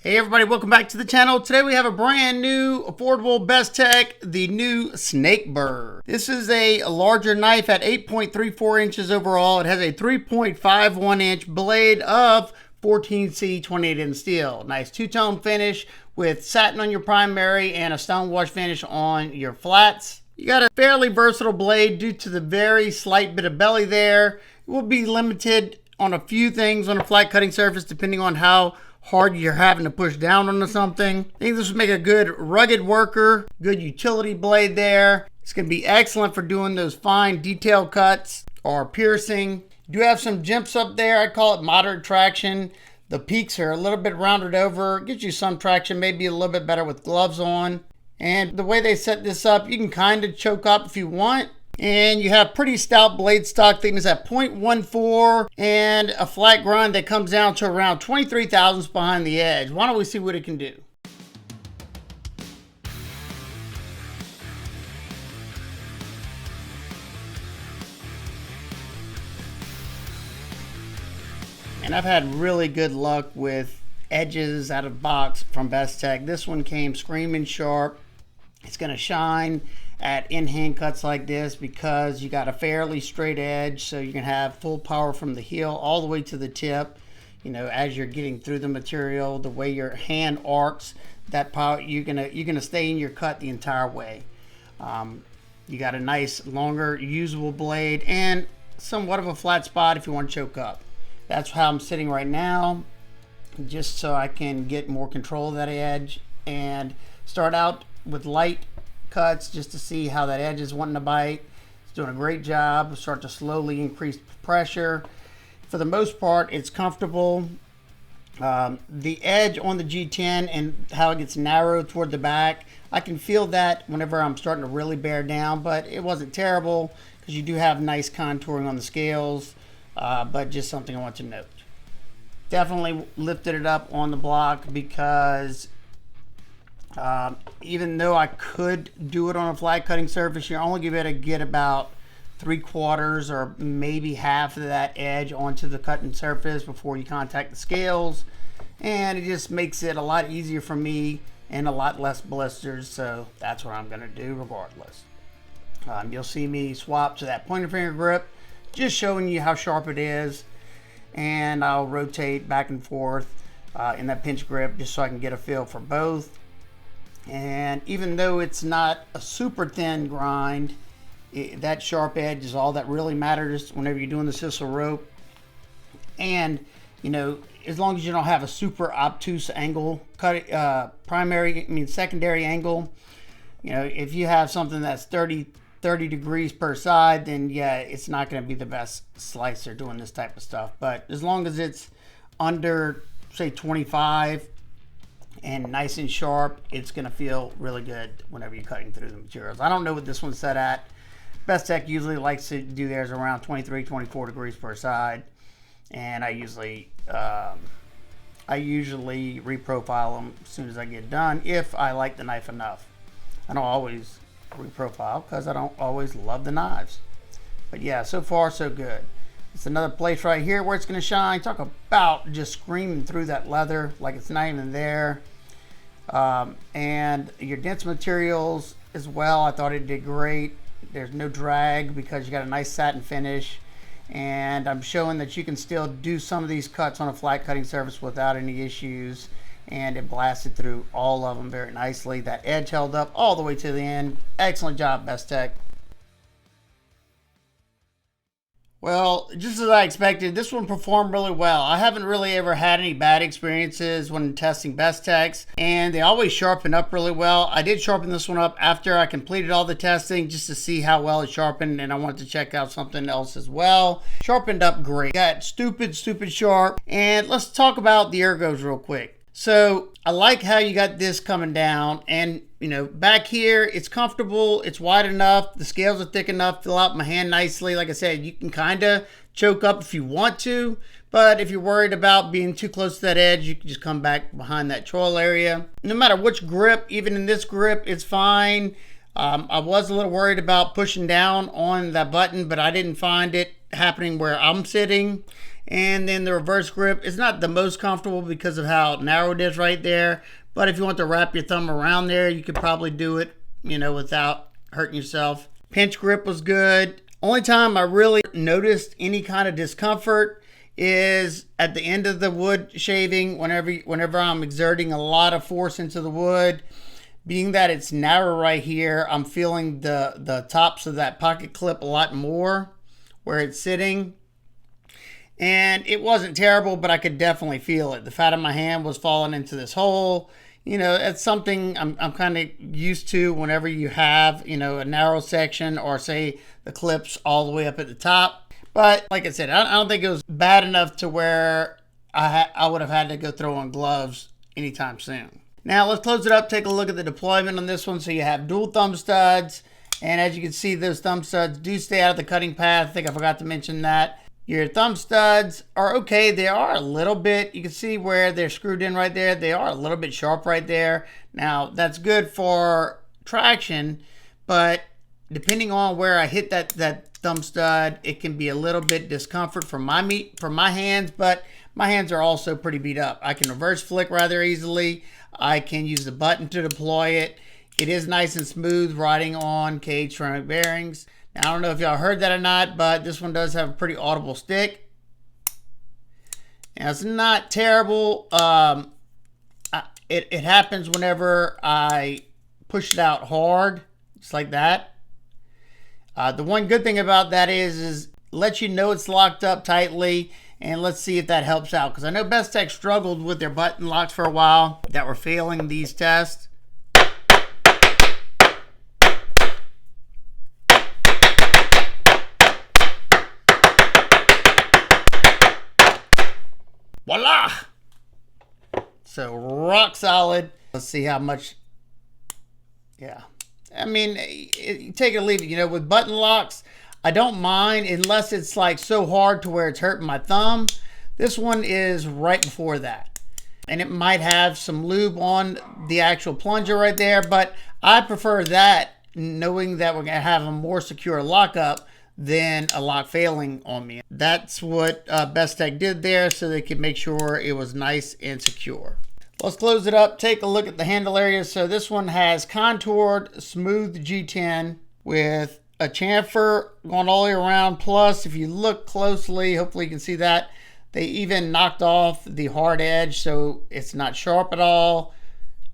Hey everybody, welcome back to the channel. Today we have a brand new affordable Bestech, the new Snakebird. This is a larger knife at 8.34 inches overall. It has a 3.51 inch blade of 14C 28 steel. Nice two-tone finish with satin on your primary and a stone wash finish on your flats. You got a fairly versatile blade due to the very slight bit of belly there. It will be limited on a few things on a flat cutting surface depending on how hard you're having to push down onto something. I think this would make a good rugged worker, good utility blade there. It's going to be excellent for doing those fine detail cuts or piercing. You do have some jumps up there. I call it moderate traction. The peaks are a little bit rounded over. Gives you some traction, maybe a little bit better with gloves on. And the way they set this up, you can kind of choke up if you want. And you have pretty stout blade stock thickness at 0.14 and a flat grind that comes down to around 23 thousandths behind the edge. Why don't we see what it can do? And I've had really good luck with edges out of box from Bestech. This one came screaming sharp. It's going to shine at in-hand cuts like this because you got a fairly straight edge, so you can have full power from the heel all the way to the tip. You know, as you're getting through the material, the way your hand arcs, that power, you're gonna stay in your cut the entire way. You got a nice longer usable blade and somewhat of a flat spot if you want to choke up. That's how I'm sitting right now, just so I can get more control of that edge and start out with light cuts just to see how that edge is wanting to bite. It's doing a great job. Start to slowly increase pressure. For the most part, it's comfortable. The edge on the G10 and how it gets narrowed toward the back, I can feel that whenever I'm starting to really bear down, but it wasn't terrible because you do have nice contouring on the scales, but just something I want to note. Definitely lifted it up on the block because even though I could do it on a flat cutting surface, you're only going to get about 3/4 or maybe half of that edge onto the cutting surface before you contact the scales, and it just makes it a lot easier for me and a lot less blisters, so that's what I'm going to do regardless. You'll see me swap to that pointer finger grip, just showing you how sharp it is, and I'll rotate back and forth in that pinch grip just so I can get a feel for both. And even though it's not a super thin grind, that sharp edge is all that really matters whenever you're doing the sisal rope. And you know, as long as you don't have a super obtuse angle, secondary angle, you know, if you have something that's 30 degrees per side, then yeah, it's not going to be the best slicer doing this type of stuff. But as long as it's under, say, 25 and nice and sharp, it's going to feel really good whenever you're cutting through the materials. I don't know what this one's set at. Bestech usually likes to do theirs around 23, 24 degrees per side, and I usually reprofile them as soon as I get done if I like the knife enough. I don't always reprofile because I don't always love the knives, but yeah, so far so good. It's another place right here where it's going to shine. Talk about just screaming through that leather like it's not even there. And your dense materials as well, I thought it did great. There's no drag because you got a nice satin finish, and I'm showing that you can still do some of these cuts on a flat cutting surface without any issues, and it blasted through all of them very nicely. That edge held up all the way to the end. Excellent job, Bestech. Well, just as I expected, this one performed really well. I haven't really ever had any bad experiences when testing Bestechs, and they always sharpen up really well. I did sharpen this one up after I completed all the testing just to see how well it sharpened, and I wanted to check out something else as well. Sharpened up great. Got stupid sharp. And let's talk about the ergos real quick. So I like how you got this coming down, and you know, back here it's comfortable, it's wide enough, the scales are thick enough, fill out my hand nicely. Like I said, you can kind of choke up if you want to, but if you're worried about being too close to that edge, you can just come back behind that choil area. No matter which grip, even in this grip, it's fine. I was a little worried about pushing down on that button, but I didn't find it happening where I'm sitting. And then the reverse grip is not the most comfortable because of how narrow it is right there. But if you want to wrap your thumb around there, you could probably do it, without hurting yourself. Pinch grip was good. Only time I really noticed any kind of discomfort is at the end of the wood shaving, whenever I'm exerting a lot of force into the wood. Being that it's narrow right here, I'm feeling the tops of that pocket clip a lot more where it's sitting. And it wasn't terrible, but I could definitely feel it. The fat of my hand was falling into this hole. It's something I'm kind of used to whenever you have, a narrow section, or say the clips all the way up at the top. But like I said, I don't think it was bad enough to where I would have had to go throw on gloves anytime soon. Now let's close it up, take a look at the deployment on this one. So you have dual thumb studs, and as you can see, those thumb studs do stay out of the cutting path. I think I forgot to mention that. Your thumb studs are okay. They are a little bit, you can see where they're screwed in right there. They are a little bit sharp right there. Now that's good for traction, but depending on where I hit that thumb stud, it can be a little bit discomfort for my hands, but my hands are also pretty beat up. I can reverse flick rather easily. I can use the button to deploy it. It is nice and smooth riding on cage ceramic bearings. Now, I don't know if y'all heard that or not, but this one does have a pretty audible stick. Now, it's not terrible. It happens whenever I push it out hard, just like that. The one good thing about that is lets you know it's locked up tightly, and let's see if that helps out. Because I know Bestech struggled with their button locks for a while that were failing these tests. Voila! So rock solid. Let's see how much. Yeah, I mean, take it or leave it. With button locks, I don't mind unless it's like so hard to where it's hurting my thumb. This one is right before that, and it might have some lube on the actual plunger right there, but I prefer that, knowing that we're gonna have a more secure lockup than a lock failing on me. That's what Bestech did there, so they could make sure it was nice and secure. Let's close it up, take a look at the handle area. So this one has contoured smooth G10 with a chamfer going all the way around. Plus, if you look closely, hopefully you can see that, they even knocked off the hard edge, so it's not sharp at all.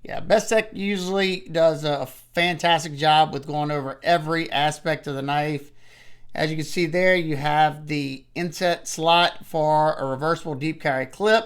Yeah, Bestech usually does a fantastic job with going over every aspect of the knife. As you can see there, you have the inset slot for a reversible deep carry clip.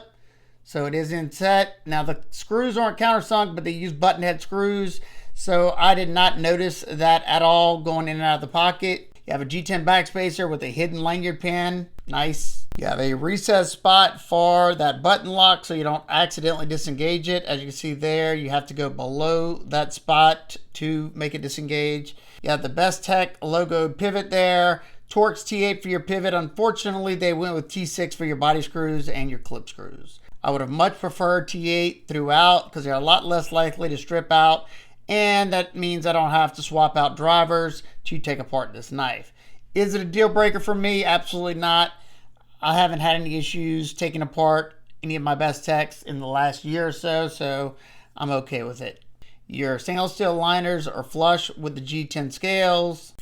So it is inset. Now the screws aren't countersunk, but they use button head screws. So I did not notice that at all going in and out of the pocket. You have a G10 backspacer with a hidden lanyard pin. Nice. You have a recessed spot for that button lock so you don't accidentally disengage it. As you can see there, you have to go below that spot to make it disengage. You have the Bestech logoed pivot there. Torx T8 for your pivot. Unfortunately, they went with T6 for your body screws and your clip screws. I would have much preferred T8 throughout because they're a lot less likely to strip out, and that means I don't have to swap out drivers to take apart this knife. Is it a deal breaker for me? Absolutely not. I haven't had any issues taking apart any of my Bestechs in the last year or so, so I'm okay with it. Your stainless steel liners are flush with the G10 scales,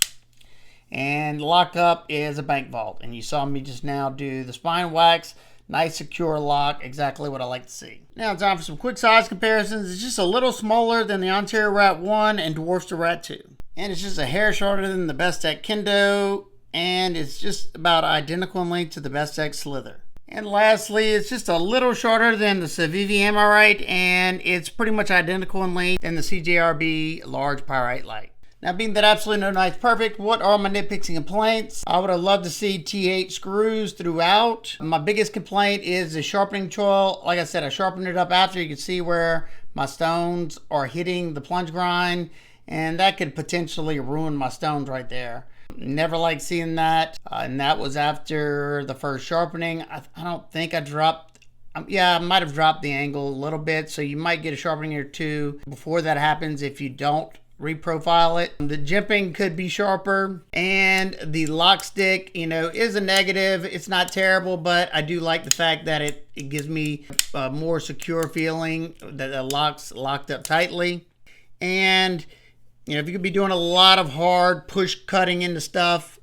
and lockup is a bank vault. And you saw me just now do the spine wax. Nice secure lock, exactly what I like to see. Now it's time for some quick size comparisons. It's just a little smaller than the Ontario Rat 1 and dwarfs the Rat 2. And it's just a hair shorter than the Bestech Kendo, and it's just about identical in length to the Bestech Slither. And lastly, it's just a little shorter than the Civivi Amorite, and it's pretty much identical in length than the CJRB Large Pyrite Light. Now, being that absolutely no knife's perfect, what are my nitpicks and complaints? I would have loved to see T8 screws throughout. My biggest complaint is the sharpening choil. Like I said, I sharpened it up after. You can see where my stones are hitting the plunge grind, and that could potentially ruin my stones right there. Never liked seeing that, and that was after the first sharpening. I don't think I dropped, I might have dropped the angle a little bit, so you might get a sharpening or two before that happens if you don't reprofile it. The jimping could be sharper, and the lock stick, you know, is a negative. It's not terrible, but I do like the fact that it gives me a more secure feeling that the lock's locked up tightly. And you know, if you could be doing a lot of hard push cutting into stuff,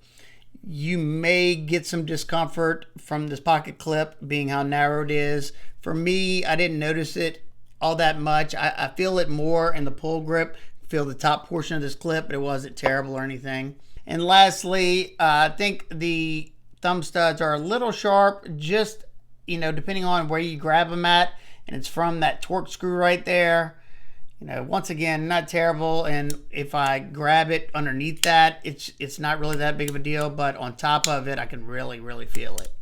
you may get some discomfort from this pocket clip being how narrow it is. For me, I didn't notice it all that much. I feel it more in the pull grip, feel the top portion of this clip, but it wasn't terrible or anything. And lastly, I think the thumb studs are a little sharp, just, you know, depending on where you grab them at, and it's from that torque screw right there. You know, once again, not terrible, and if I grab it underneath that, it's not really that big of a deal, but on top of it, I can really, really feel it.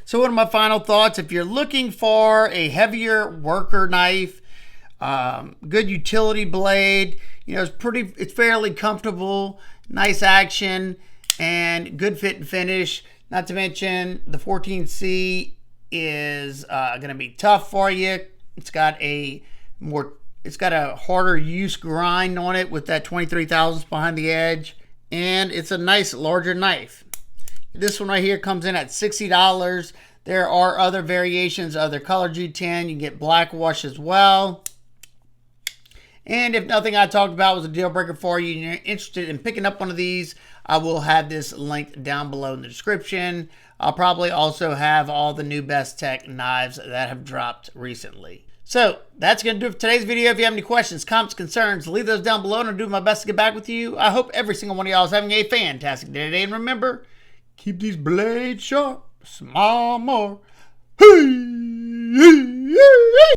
So what are my final thoughts? If you're looking for a heavier worker knife, good utility blade, you know, it's fairly comfortable, nice action, and good fit and finish. Not to mention the 14C is going to be tough for you. It's got a harder use grind on it with that 23 thousandths behind the edge, and it's a nice larger knife. This one right here comes in at $60. There are other variations, other color G10. You can get black wash as well. And if nothing I talked about was a deal breaker for you and you're interested in picking up one of these, I will have this linked down below in the description. I'll probably also have all the new Bestech knives that have dropped recently. So that's going to do it for today's video. If you have any questions, comments, concerns, leave those down below and I'll do my best to get back with you. I hope every single one of y'all is having a fantastic day today. And remember, keep these blades sharp, smile more. Hey, hey, hey, hey.